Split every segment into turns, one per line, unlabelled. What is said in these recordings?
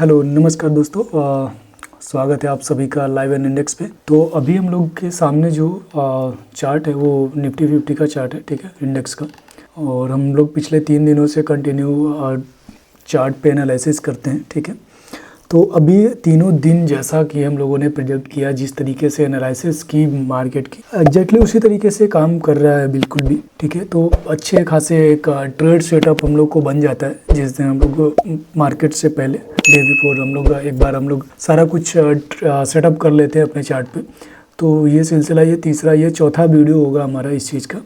Hello नमस्कार दोस्तों, स्वागत है आप सभी का लाइव एंड इंडेक्स पे। तो अभी हम लोग के सामने जो चार्ट है वो निफ्टी 50 का चार्ट है, ठीक है, इंडेक्स का। और हम लोग पिछले 3 दिनों से कंटिन्यू चार्ट पे एनालिसिस करते हैं, ठीक है। तो अभी तीनों दिन जैसा कि हम लोगों ने प्रेडिक्ट किया, जिस तरीके से एनालिसिस की मार्केट की, एग्जैक्टली उसी तरीके से काम कर रहा है बिल्कुल भी, ठीक है। तो अच्छे खासे एक ट्रेड सेटअप हम लोग को बन जाता है जिस दिन हम लोग मार्केट से पहले डे बिफोर हम लोग सारा कुछ सेटअप कर लेते हैं अपने चार्ट पे। तो ये सिलसिला ये चौथा वीडियो होगा हमारा इस चीज़ का,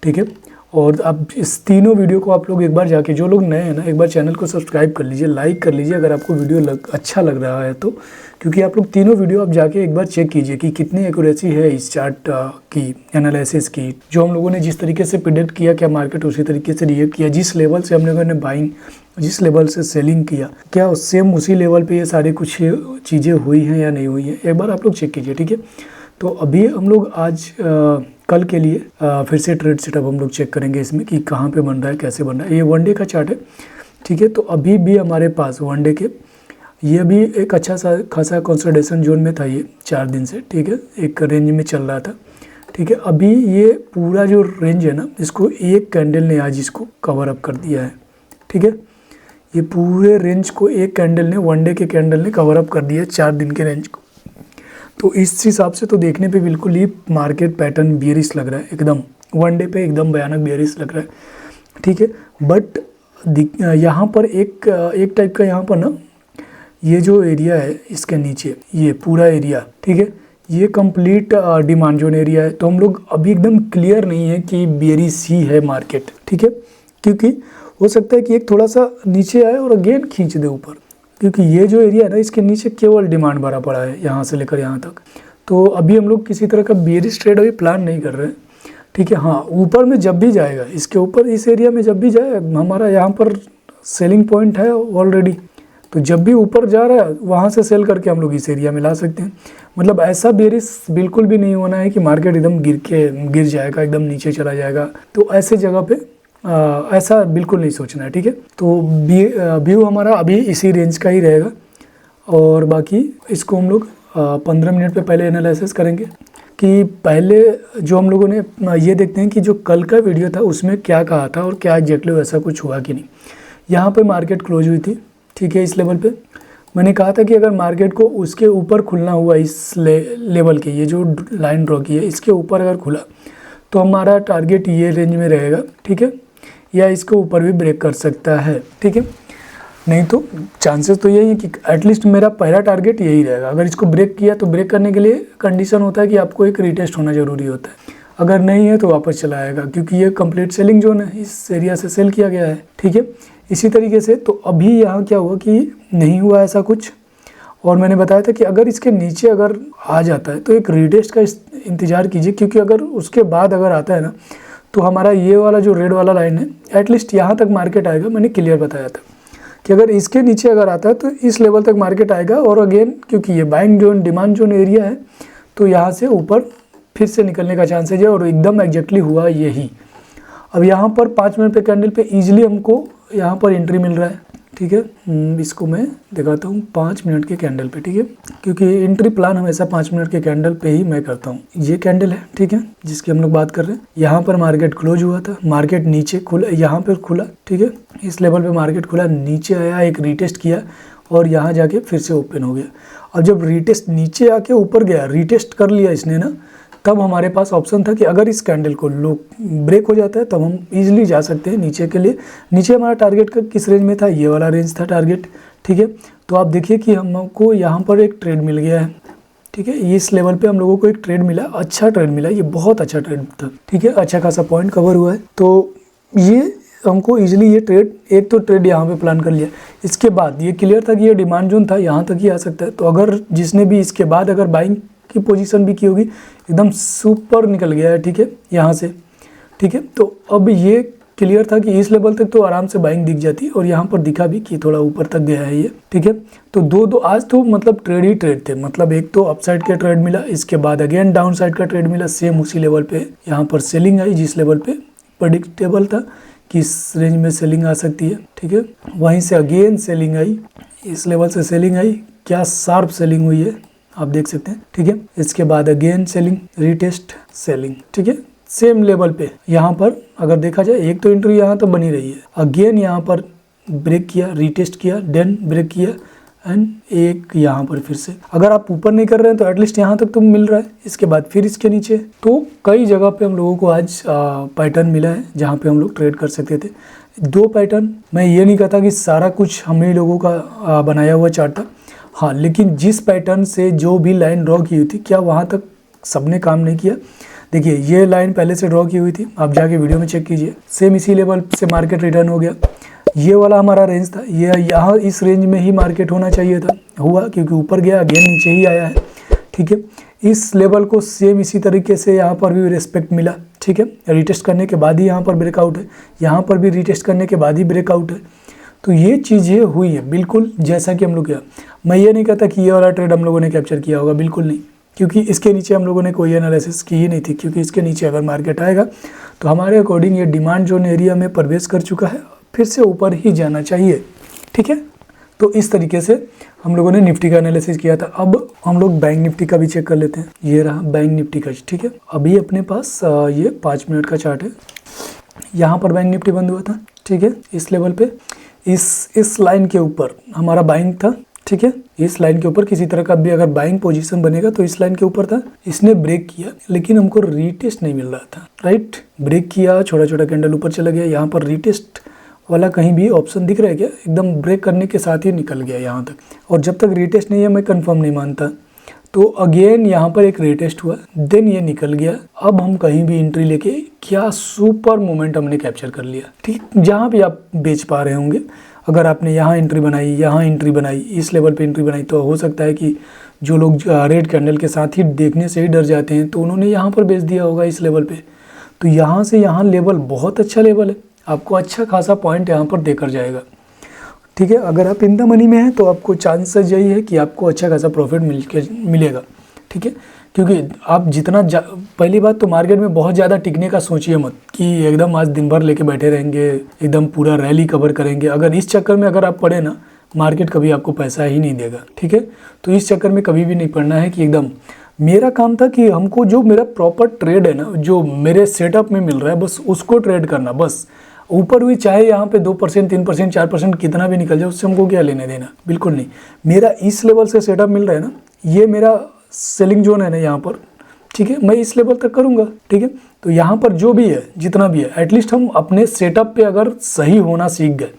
ठीक है। और अब इस तीनों वीडियो को आप लोग एक बार जाके, जो लोग नए हैं ना, एक बार चैनल को सब्सक्राइब कर लीजिए, लाइक कर लीजिए अगर आपको वीडियो अच्छा लग रहा है तो। क्योंकि आप लोग तीनों वीडियो आप जाके एक बार चेक कीजिए कि कितनी एक्यूरेसी है इस चार्ट की एनालिसिस की। जो हम लोगों ने जिस तरीके से प्रेडिक्ट किया, क्या मार्केट उसी तरीके से रिएक्ट किया। जिस लेवल से हम लोगों ने बाइंग, जिस लेवल से सेलिंग किया, क्या सेम उसी लेवल पे ये सारी कुछ चीज़ें हुई हैं या नहीं हुई हैं, एक बार आप लोग चेक कीजिए, ठीक है। तो अभी हम लोग आज कल के लिए फिर से ट्रेड सेटअप हम लोग चेक करेंगे इसमें कि कहाँ पे बन रहा है, कैसे बन रहा है। ये वनडे का चार्ट है, ठीक है। तो अभी भी हमारे पास वनडे के ये भी एक अच्छा सा खासा कंसोलिडेशन जोन में था ये 4 दिन से, ठीक है, एक रेंज में चल रहा था, ठीक है। अभी ये पूरा जो रेंज है ना, इसको एक कैंडल ने आज इसको कवर अप कर दिया है, ठीक है। ये पूरे रेंज को एक कैंडल ने, वनडे के कैंडल ने कवर अप कर दिया है 4 दिन के रेंज को। तो इस हिसाब से तो देखने पे बिल्कुल ही मार्केट पैटर्न बेयरिश लग रहा है, एकदम वनडे पे एकदम भयानक बेयरिश लग रहा है, ठीक है। बट यहाँ पर एक टाइप का, यहाँ पर ना ये जो एरिया है इसके नीचे, ये पूरा एरिया, ठीक है, ये कंप्लीट डिमांड जोन एरिया है। तो हम लोग अभी एकदम क्लियर नहीं है कि बेयरिश ही है मार्केट, ठीक है। क्योंकि हो सकता है कि एक थोड़ा सा नीचे आए और अगेन खींच दे ऊपर, क्योंकि ये जो एरिया है ना, इसके नीचे केवल डिमांड भरा पड़ा है यहाँ से लेकर यहाँ तक। तो अभी हम लोग किसी तरह का बेयरिश ट्रेड अभी प्लान नहीं कर रहे हैं, ठीक है। हाँ, ऊपर में जब भी जाएगा, इसके ऊपर इस एरिया में जब भी जाए, हमारा यहाँ पर सेलिंग पॉइंट है ऑलरेडी। तो जब भी ऊपर जा रहा है वहाँ से सेल करके हम लोग इस एरिया में ला सकते हैं। मतलब ऐसा बेयरिश बिल्कुल भी नहीं होना है कि मार्केट एकदम गिर जाएगा, एकदम नीचे चला जाएगा। तो ऐसे जगह पे ऐसा बिल्कुल नहीं सोचना है, ठीक है। तो व्यू हमारा अभी इसी रेंज का ही रहेगा। और बाकी इसको हम लोग 15 मिनट पे पहले एनालिसिस करेंगे कि पहले जो हम लोगों ने ये देखते हैं कि जो कल का वीडियो था उसमें क्या कहा था और क्या एग्जैक्टली वैसा कुछ हुआ कि नहीं। यहाँ पे मार्केट क्लोज हुई थी, ठीक है। इस लेवल पे मैंने कहा था कि अगर मार्केट को उसके ऊपर खुलना हुआ, इस लेवल के, ये जो लाइन ड्रॉ की है इसके ऊपर अगर खुला तो हमारा टारगेट ये रेंज में रहेगा, ठीक है, या इसके ऊपर भी ब्रेक कर सकता है, ठीक है। नहीं तो चांसेस तो यही है कि एटलीस्ट मेरा पहला टारगेट यही रहेगा। अगर इसको ब्रेक किया तो ब्रेक करने के लिए कंडीशन होता है कि आपको एक रीटेस्ट होना ज़रूरी होता है। अगर नहीं है तो वापस चला आएगा, क्योंकि ये कंप्लीट सेलिंग जोन है, इस एरिया से सेल किया गया है, ठीक है। इसी तरीके से तो अभी यहाँ क्या हुआ कि नहीं हुआ ऐसा कुछ। और मैंने बताया था कि अगर इसके नीचे अगर आ जाता है तो एक रीटेस्ट का इंतज़ार कीजिए, क्योंकि अगर उसके बाद अगर आता है ना तो हमारा ये वाला जो रेड वाला लाइन है, एटलीस्ट यहाँ तक मार्केट आएगा। मैंने क्लियर बताया था कि अगर इसके नीचे अगर आता है तो इस लेवल तक मार्केट आएगा। और अगेन क्योंकि ये buying zone, demand zone area है, तो यहाँ से ऊपर फिर से निकलने का चांसेज है। और एकदम एग्जैक्टली हुआ यही। अब यहाँ पर 5 मिनट पे कैंडल पे ईजिली हमको यहाँ पर एंट्री मिल रहा है, ठीक है। इसको मैं दिखाता हूँ 5 मिनट के कैंडल पे, ठीक है, क्योंकि एंट्री प्लान हमेशा 5 मिनट के कैंडल पे ही मैं करता हूँ। ये कैंडल है, ठीक है, जिसकी हम लोग बात कर रहे हैं। यहाँ पर मार्केट क्लोज हुआ था, मार्केट नीचे खुला, यहाँ पर खुला, ठीक है, इस लेवल पे मार्केट खुला, नीचे आया, एक रीटेस्ट किया और यहाँ जाके फिर से ओपन हो गया। अब जब रीटेस्ट नीचे आके ऊपर गया, रीटेस्ट कर लिया इसने ना, तब हमारे पास ऑप्शन था कि अगर इस कैंडल को लो ब्रेक हो जाता है तब हम इजीली जा सकते हैं नीचे के लिए। नीचे हमारा टारगेट का किस रेंज में था, ये वाला रेंज था टारगेट, ठीक है। तो आप देखिए कि हमको यहाँ पर एक ट्रेड मिल गया है, ठीक है। इस लेवल पे हम लोगों को एक ट्रेड मिला, अच्छा ट्रेड मिला, ये बहुत अच्छा ट्रेड था, ठीक है। अच्छा खासा पॉइंट कवर हुआ है। तो ये हमको इजीली ये ट्रेड, एक तो ट्रेड यहाँ पे प्लान कर लिया। इसके बाद ये क्लियर था कि ये डिमांड जोन था, यहाँ तक ही आ सकता है। तो अगर जिसने भी इसके बाद अगर बाइंग की पोजीशन भी की होगी, एकदम सुपर निकल गया है, ठीक है, यहाँ से, ठीक है। तो अब ये क्लियर था कि इस लेवल तक तो आराम से बाइंग दिख जाती, और यहाँ पर दिखा भी कि थोड़ा ऊपर तक गया है ये, ठीक है। तो दो आज तो मतलब ट्रेड ही ट्रेड थे। मतलब एक तो अपसाइड का ट्रेड मिला, इसके बाद अगेन डाउन साइड का ट्रेड मिला, सेम उसी लेवल पे यहाँ पर सेलिंग आई, जिस लेवल पे प्रेडिक्टेबल था कि इस रेंज में सेलिंग आ सकती है, ठीक है। वहीं से अगेन सेलिंग आई, इस लेवल से सेलिंग आई, क्या शार्प सेलिंग हुई है आप देख सकते हैं, ठीक है। इसके बाद अगेन सेलिंग, रीटेस्ट, सेलिंग, ठीक है। सेम लेवल पे यहाँ पर अगर देखा जाए एक तो एंट्री यहाँ तो बनी रही है, अगेन यहाँ पर ब्रेक किया, रीटेस्ट किया, देन ब्रेक किया एंड एक यहाँ पर फिर से, अगर आप ऊपर नहीं कर रहे हैं तो एटलीस्ट यहाँ तक तो मिल रहा है। इसके बाद फिर इसके नीचे, तो कई जगह पे हम लोगों को आज पैटर्न मिला है जहाँ पे हम लोग ट्रेड कर सकते थे। 2 पैटर्न, मैं ये नहीं कहता कि सारा कुछ हम ही लोगों का बनाया हुआ चार्ट था, हाँ, लेकिन जिस पैटर्न से जो भी लाइन ड्रॉ की हुई थी, क्या वहाँ तक सबने काम नहीं किया। देखिए ये लाइन पहले से ड्रॉ की हुई थी, आप जाके वीडियो में चेक कीजिए, सेम इसी लेवल से मार्केट रिटर्न हो गया। ये वाला हमारा रेंज था, ये यहाँ इस रेंज में ही मार्केट होना चाहिए था, हुआ क्योंकि ऊपर गया, अगेन नीचे ही आया है, ठीक है। इस लेवल को सेम इसी तरीके से यहाँ पर भी रिस्पेक्ट मिला, ठीक है। रिटेस्ट करने के बाद ही यहाँ पर ब्रेकआउट है, यहाँ पर भी रिटेस्ट करने के बाद ही ब्रेकआउट है। तो ये चीज़ें हुई है बिल्कुल जैसा कि हम लोग किया। मैं ये नहीं कहता कि ये वाला ट्रेड हम लोगों ने कैप्चर किया होगा, बिल्कुल नहीं, क्योंकि इसके नीचे हम लोगों ने कोई एनालिसिस की ही नहीं थी, क्योंकि इसके नीचे अगर मार्केट आएगा तो हमारे अकॉर्डिंग ये डिमांड जोन एरिया में प्रवेश कर चुका है, फिर से ऊपर ही जाना चाहिए, ठीक है। तो इस तरीके से हम लोगों ने निफ्टी का एनालिसिस किया था। अब हम लोग बैंक निफ्टी का भी चेक कर लेते हैं। ये रहा बैंक निफ्टी का, ठीक है। अभी अपने पास ये 5 मिनट का चार्ट है, यहाँ पर बैंक निफ्टी बंद हुआ था, ठीक है। इस लेवल पे इस लाइन के ऊपर हमारा बाइंग था, ठीक है। इस लाइन के ऊपर किसी तरह का भी अगर बाइंग पोजीशन बनेगा तो इस लाइन के ऊपर था, इसने ब्रेक किया लेकिन हमको रीटेस्ट नहीं मिल रहा था, राइट। ब्रेक किया, छोटा छोटा कैंडल ऊपर चला गया, यहाँ पर रीटेस्ट वाला कहीं भी ऑप्शन दिख रहा है क्या, एकदम ब्रेक करने के साथ ही निकल गया यहाँ तक, और जब तक रीटेस्ट नहीं है मैं कंफर्म नहीं मानता। तो अगेन यहाँ पर एक रीटेस्ट हुआ, देन ये निकल गया। अब हम कहीं भी एंट्री लेके क्या सुपर मोमेंट हमने कैप्चर कर लिया, ठीक। जहाँ भी आप बेच पा रहे होंगे, अगर आपने यहाँ एंट्री बनाई, यहाँ एंट्री बनाई, इस लेवल पे एंट्री बनाई, तो हो सकता है कि जो लोग रेड कैंडल के साथ ही देखने से ही डर जाते हैं तो उन्होंने यहाँ पर बेच दिया होगा इस लेवल पे। तो यहाँ से यहाँ लेवल बहुत अच्छा लेवल है, आपको अच्छा खासा पॉइंट यहाँ पर देकर जाएगा, ठीक है। अगर आप इन द मनी में हैं तो आपको चांसेस यही है कि आपको अच्छा खासा प्रॉफिट मिलेगा, ठीक है। क्योंकि आप जितना पहली बात तो मार्केट में बहुत ज़्यादा टिकने का सोचिए मत कि एकदम आज दिन भर लेके बैठे रहेंगे, एकदम पूरा रैली कवर करेंगे। अगर इस चक्कर में अगर आप पड़े ना, मार्केट कभी आपको पैसा ही नहीं देगा, ठीक है। तो इस चक्कर में कभी भी नहीं पड़ना है कि एकदम, मेरा काम था कि हमको जो मेरा प्रॉपर ट्रेड है ना, जो मेरे सेटअप में मिल रहा है, बस उसको ट्रेड करना, बस। ऊपर हुई चाहे यहाँ पे 2%, 3%, 4% कितना भी निकल जाए, उससे हमको क्या लेने देना, बिल्कुल नहीं। मेरा इस लेवल से सेटअप मिल रहा है ना, ये मेरा सेलिंग जोन है ना यहाँ पर, ठीक है। मैं इस लेवल तक करूँगा, ठीक है। तो यहाँ पर जो भी है, जितना भी है, एटलीस्ट हम अपने सेटअप पे अगर सही होना सीख गए,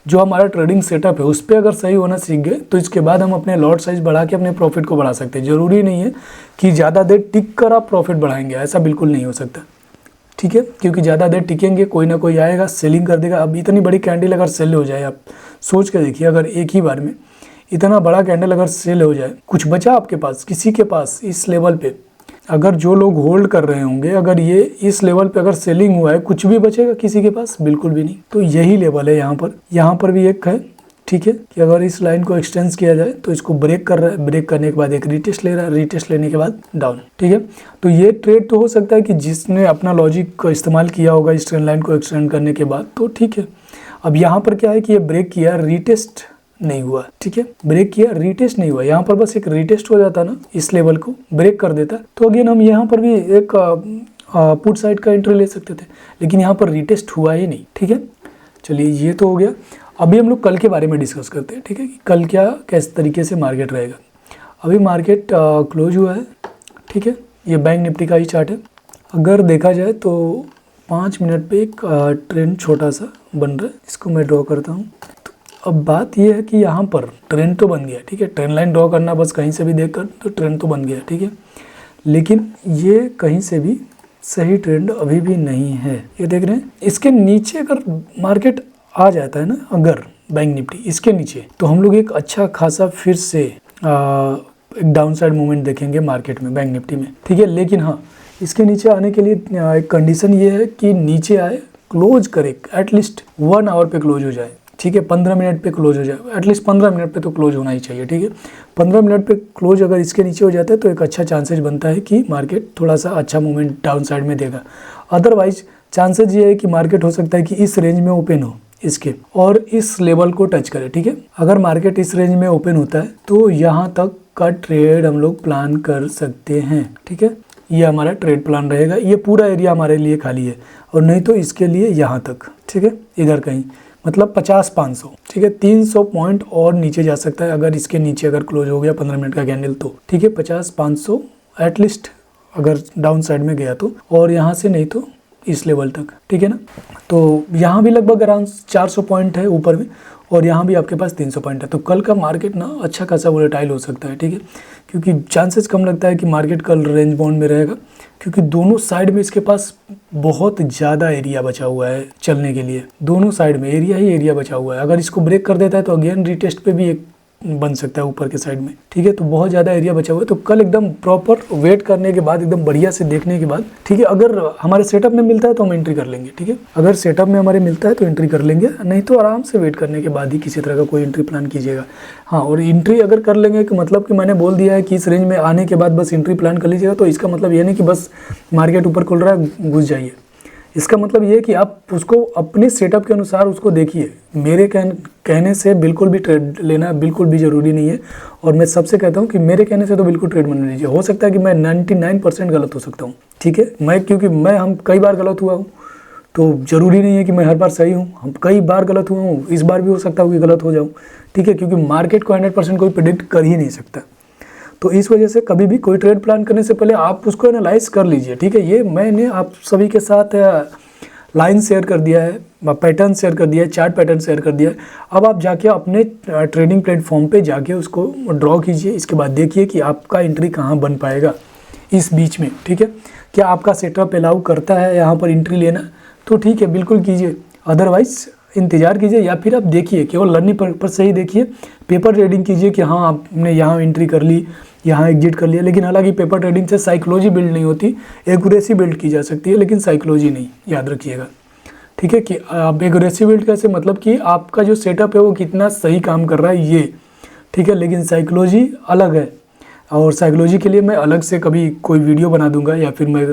जो हमारा ट्रेडिंग सेटअप है उस पर अगर सही होना सीख गए, तो इसके बाद हम अपने लॉट साइज बढ़ा के अपने प्रॉफिट को बढ़ा सकते हैं। ज़रूरी नहीं है कि ज़्यादा देर टिक कर आप प्रॉफिट बढ़ाएंगे, ऐसा बिल्कुल नहीं हो सकता, ठीक है। क्योंकि ज़्यादा देर टिकेंगे, कोई ना कोई आएगा सेलिंग कर देगा। अब इतनी बड़ी कैंडल अगर सेल हो जाए, आप सोच के देखिए, अगर एक ही बार में इतना बड़ा कैंडल अगर सेल हो जाए, कुछ बचा आपके पास, किसी के पास इस लेवल पे, अगर जो लोग होल्ड कर रहे होंगे, अगर ये इस लेवल पे अगर सेलिंग हुआ है, कुछ भी बचेगा किसी के पास, बिल्कुल भी नहीं। तो यही लेवल है यहाँ पर भी एक है, ठीक है, कि अगर इस लाइन को एक्सटेंस किया जाए तो इसको ब्रेक कर रहा है, ब्रेक करने के बाद एक रीटेस्ट ले रहा है, रीटेस्ट लेने के बाद डाउन, ठीक है। तो ये ट्रेड तो हो सकता है कि जिसने अपना लॉजिक का इस्तेमाल किया होगा इस ट्रेंड लाइन को एक्सटेंड करने के बाद, तो ठीक है। अब यहाँ पर क्या है कि ये ब्रेक किया, रीटेस्ट नहीं हुआ, ठीक है। ब्रेक किया, रीटेस्ट नहीं हुआ, यहाँ पर बस एक रीटेस्ट हो जाता ना, इस लेवल को ब्रेक कर देता, तो अगेन हम यहाँ पर भी एक पुट साइड का एंट्री ले सकते थे, लेकिन यहाँ पर रीटेस्ट हुआ ही नहीं, ठीक है। चलिए ये तो हो गया। अभी हम लोग कल के बारे में डिस्कस करते हैं, ठीक है, कि कल क्या किस तरीके से मार्केट रहेगा। अभी मार्केट क्लोज हुआ है, ठीक है। ये बैंक निफ्टी का ही चार्ट है। अगर देखा जाए तो 5 मिनट पे एक ट्रेंड छोटा सा बन रहा है, इसको मैं ड्रॉ करता हूँ। तो अब बात ये है कि यहाँ पर ट्रेंड तो बन गया, ठीक है। ट्रेंड लाइन ड्रॉ करना बस कहीं से भी देखकर, तो ट्रेंड तो बन गया, ठीक है। लेकिन ये कहीं से भी सही ट्रेंड अभी भी नहीं है, ये देख रहे हैं। इसके नीचे अगर मार्केट आ जाता है ना, अगर बैंक निफ्टी इसके नीचे, तो हम लोग एक अच्छा खासा फिर से एक डाउन साइड मूवमेंट देखेंगे मार्केट में, बैंक निफ्टी में, ठीक है। लेकिन हाँ, इसके नीचे आने के लिए एक कंडीशन ये है कि नीचे आए, क्लोज करे, एटलीस्ट 1 आवर पे क्लोज हो जाए, ठीक है। 15 मिनट पे क्लोज हो जाए, एटलीस्ट 15 मिनट पे तो क्लोज होना ही चाहिए, ठीक है। 15 मिनट पे क्लोज अगर इसके नीचे हो जाता है तो एक अच्छा चांसेस बनता है कि मार्केट थोड़ा सा अच्छा मूवमेंट डाउन साइड में देगा। अदरवाइज चांसेस ये है कि मार्केट हो सकता है कि इस रेंज में ओपन हो, इसके और इस लेवल को टच करे, ठीक है। अगर मार्केट इस रेंज में ओपन होता है तो यहाँ तक का ट्रेड हम लोग प्लान कर सकते हैं, ठीक है। ये हमारा ट्रेड प्लान रहेगा, ये पूरा एरिया हमारे लिए खाली है, और नहीं तो इसके लिए यहाँ तक, ठीक है, इधर कहीं मतलब 50-500, ठीक है। 300 पॉइंट और नीचे जा सकता है अगर इसके नीचे अगर क्लोज हो गया 15 मिनट का कैंडल तो, ठीक है। 50-500 एटलीस्ट अगर डाउन साइड में गया तो, और यहाँ से नहीं तो इस लेवल तक, ठीक है ना। तो यहाँ भी लगभग अराउंड 400 पॉइंट है ऊपर में, और यहाँ भी आपके पास 300 पॉइंट है। तो कल का मार्केट ना अच्छा खासा वोलेटाइल हो सकता है, ठीक है, क्योंकि चांसेस कम लगता है कि मार्केट कल रेंज बाउंड में रहेगा, क्योंकि दोनों साइड में इसके पास बहुत ज़्यादा एरिया बचा हुआ है चलने के लिए। दोनों साइड में एरिया ही एरिया बचा हुआ है। अगर इसको ब्रेक कर देता है तो अगेन रिटेस्ट पे भी एक बन सकता है ऊपर के साइड में, ठीक है। तो बहुत ज़्यादा एरिया बचा हुआ है। तो कल एकदम प्रॉपर वेट करने के बाद, एकदम बढ़िया से देखने के बाद, ठीक है, अगर हमारे सेटअप में मिलता है तो हम एंट्री कर लेंगे, ठीक है। अगर सेटअप में हमारे मिलता है तो एंट्री कर लेंगे, नहीं तो आराम से वेट करने के बाद ही किसी तरह का कोई एंट्री प्लान कीजिएगा। हाँ, और एंट्री अगर कर लेंगे कि मतलब कि मैंने बोल दिया है कि इस रेंज में आने के बाद बस एंट्री प्लान कर लीजिएगा, तो इसका मतलब ये नहीं कि बस मार्केट ऊपर खुल रहा है घुस जाइए। इसका मतलब ये है कि आप उसको अपने सेटअप के अनुसार उसको देखिए। मेरे कहने से बिल्कुल भी ट्रेड लेना बिल्कुल भी ज़रूरी नहीं है, और मैं सबसे कहता हूँ कि मेरे कहने से तो बिल्कुल ट्रेड मत लीजिए। हो सकता है कि मैं 99% गलत हो सकता हूँ, ठीक है। क्योंकि हम कई बार गलत हुआ हूँ, तो ज़रूरी नहीं है कि मैं हर बार सही हूँ। हम कई बार गलत हुआ हूँ, इस बार भी हो सकता है कि गलत हो जाऊँ, ठीक है, क्योंकि मार्केट को 100% कोई प्रेडिक्ट कर ही नहीं सकता। तो इस वजह से कभी भी कोई ट्रेड प्लान करने से पहले आप उसको एनालाइज कर लीजिए, ठीक है। ये मैंने आप सभी के साथ लाइन शेयर कर दिया है, पैटर्न शेयर कर दिया है, चार्ट पैटर्न शेयर कर दिया है। अब आप जाके अपने ट्रेडिंग प्लेटफॉर्म पे जाके उसको ड्रॉ कीजिए। इसके बाद देखिए कि आपका एंट्री कहाँ बन पाएगा इस बीच में, ठीक है। क्या आपका सेटअप अलाउ करता है यहाँ पर एंट्री लेना, तो ठीक है, बिल्कुल कीजिए। अदरवाइज इंतज़ार कीजिए, या फिर आप देखिए, केवल लर्निंग पर्पज से ही देखिए। पेपर ट्रेडिंग कीजिए कि हाँ आपने यहाँ एंट्री कर ली, यहाँ एग्जिट कर लिया। लेकिन हालांकि पेपर ट्रेडिंग से साइकोलॉजी बिल्ड नहीं होती, एक्यूरेसी बिल्ड की जा सकती है, लेकिन साइकोलॉजी नहीं, याद रखिएगा, ठीक है। कि आप एक्यूरेसी बिल्ड कैसे, मतलब कि आपका जो सेटअप है वो कितना सही काम कर रहा है ये, ठीक है। लेकिन साइकोलॉजी अलग है, और साइकोलॉजी के लिए मैं अलग से कभी कोई वीडियो बना दूंगा, या फिर मैं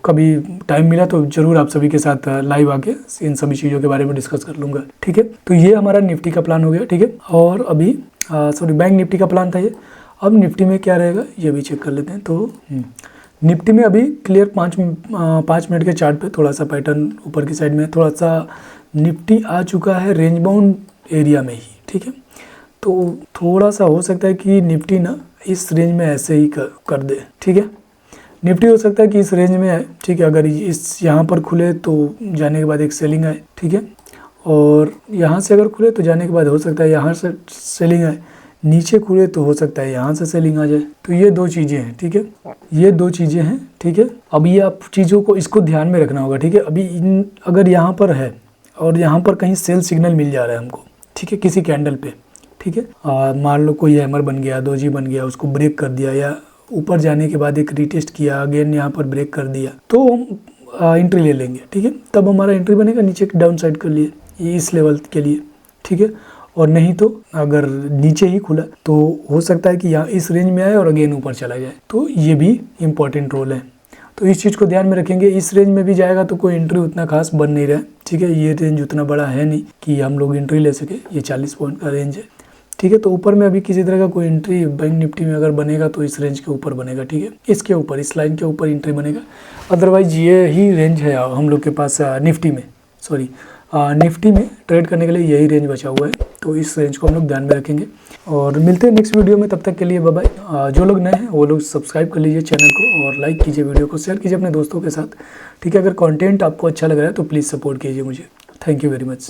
कभी टाइम मिला तो ज़रूर आप सभी के साथ लाइव आके इन सभी चीज़ों के बारे में डिस्कस कर लूँगा, ठीक है। तो ये हमारा निफ्टी का प्लान हो गया, ठीक है। और अभी बैंक निफ्टी का प्लान था ये। अब निफ्टी में क्या रहेगा ये भी चेक कर लेते हैं। तो निफ्टी में अभी क्लियर 5 मिनट के चार्ट पे थोड़ा सा पैटर्न ऊपर की साइड में थोड़ा सा निफ्टी आ चुका है रेंज बाउंड एरिया में ही, ठीक है। तो थोड़ा सा हो सकता है कि निफ्टी ना इस रेंज में ऐसे ही कर दे, ठीक है। निफ्टी हो सकता है कि इस रेंज में है, ठीक है। अगर इस यहाँ पर खुले तो जाने के बाद एक सेलिंग आए, ठीक है। और यहाँ से अगर खुले तो जाने के बाद हो सकता है यहाँ से सेलिंग आए, नीचे खुले तो हो सकता है यहाँ से सेलिंग आ जाए। तो ये दो चीज़ें हैं, ठीक है, ये दो चीज़ें हैं, ठीक है। अब ये आप चीज़ों को इसको ध्यान में रखना होगा, ठीक है। अभी अगर यहाँ पर है और यहाँ पर कहीं सेल सिग्नल मिल जा रहा है हमको, ठीक है, किसी कैंडल पे, ठीक है, मान लो कोई हैमर बन गया, डोजी बन गया, उसको ब्रेक कर दिया, या ऊपर जाने के बाद एक रीटेस्ट किया, अगेन यहाँ पर ब्रेक कर दिया, तो हम एंट्री ले लेंगे, ठीक है। तब हमारा एंट्री बनेगा नीचे डाउन साइड के लिए, इस लेवल के लिए, ठीक है। और नहीं तो अगर नीचे ही खुला तो हो सकता है कि यहाँ इस रेंज में आए और अगेन ऊपर चला जाए। तो ये भी इम्पॉर्टेंट रोल है, तो इस चीज़ को ध्यान में रखेंगे। इस रेंज में भी जाएगा तो कोई एंट्री उतना खास बन नहीं रहा है, ठीक है। ये रेंज उतना बड़ा है नहीं कि हम लोग एंट्री ले सके, ये 40 पॉइंट का रेंज है, ठीक है। तो ऊपर में अभी किसी तरह का कोई एंट्री बैंक निफ्टी में अगर बनेगा तो इस रेंज के ऊपर बनेगा, ठीक है, इसके ऊपर, इस लाइन के ऊपर एंट्री बनेगा। अदरवाइज ये ही रेंज है हम लोग के पास निफ्टी में, निफ्टी में ट्रेड करने के लिए यही रेंज बचा हुआ है। तो इस रेंज को हम लोग ध्यान में रखेंगे, और मिलते हैं नेक्स्ट वीडियो में। तब तक के लिए बाय बाय। जो लोग नए हैं वो लोग सब्सक्राइब कर लीजिए चैनल को, और लाइक कीजिए, वीडियो को शेयर कीजिए अपने दोस्तों के साथ, ठीक है। अगर कंटेंट आपको अच्छा लग रहा है तो प्लीज़ सपोर्ट कीजिए मुझे। Thank you very much.